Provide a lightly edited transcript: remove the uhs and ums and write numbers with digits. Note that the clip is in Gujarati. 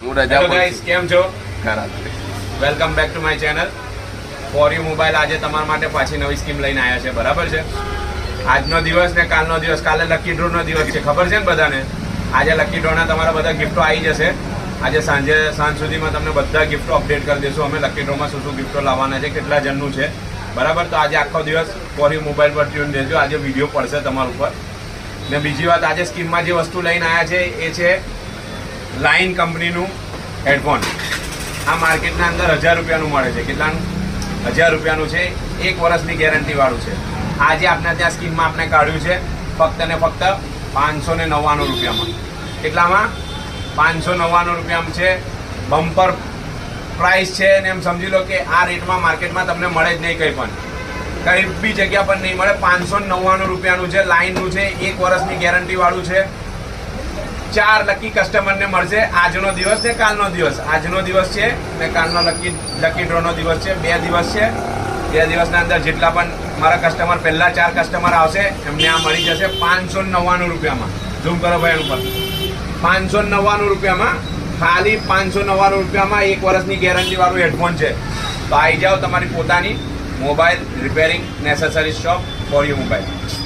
હેલો ગાઈસ, કેમ છો? Welcome back to my channel for you mobile. આજે તમારા માટે પાછી નવી સ્કીમ લઈને આવ્યા છે, બરાબર છે? આજનો દિવસ ને કાલનો દિવસ, કાલે લકી ડ્રો નો દિવસ છે, ખબર છે ને બધાને? આજે લકી ડ્રોના તમારા બધા ગિફ્ટો આવી જશે. આજે સાંજ સુધીમાં તમને બધા ગિફ્ટો અપડેટ કરી દઈશું અમે. લકી ડ્રોમાં શું શું ગિફ્ટો લાવવાના છે, કેટલા જણનું છે, બરાબર? તો આજે આખો દિવસ ફોર યુ મોબાઈલ પર ટ્યુન દેજો. આજે વિડીયો પડશે તમારા ઉપર. ને બીજી વાત, આજે સ્કીમમાં જે વસ્તુ લઈને આવ્યા છે એ છે લાઇન કંપનીનું હેડફોન. આ માર્કેટના અંદર 1000 રૂપિયાનું મળે છે. કેટલાનું? 1000 રૂપિયાનું છે. 1 વર્ષની ગેરંટી વાળું છે. આજે આપણે ત્યાં સ્કીમમાં આપણે કાઢ્યું છે ફક્ત ને ફક્ત 599 રૂપિયામાં. કેટલામાં? 599 રૂપિયામાં છે. બમ્પર પ્રાઇસ છે ને એમ સમજી લો કે આ રેટમાં માર્કેટમાં તમને મળે જ નહીં, કંઈ પણ કઈ બી જગ્યા પર નહીં મળે. 599 રૂપિયાનું છે. લાઇનનું છે. 1 વર્ષની ગેરંટી વાળું છે. 4 લકી કસ્ટમરને મળશે. આજનો દિવસ ને કાલનો દિવસ. આજનો દિવસ છે ને કાલનો લકી ડ્રોનો દિવસ છે. 2 દિવસ છે. 2 દિવસના અંદર જેટલા પણ મારા કસ્ટમર, પહેલા 4 કસ્ટમર આવશે એમને આ મળી જશે 599 રૂપિયામાં. ઝૂમ કરો ભાઈ ઉપર. 599 રૂપિયામાં, ખાલી 599 રૂપિયામાં 1 વર્ષની ગેરંટી વાળું હેડફોન છે. તો આવી જાઓ તમારી પોતાની mobile repairing necessary shop for you mobile.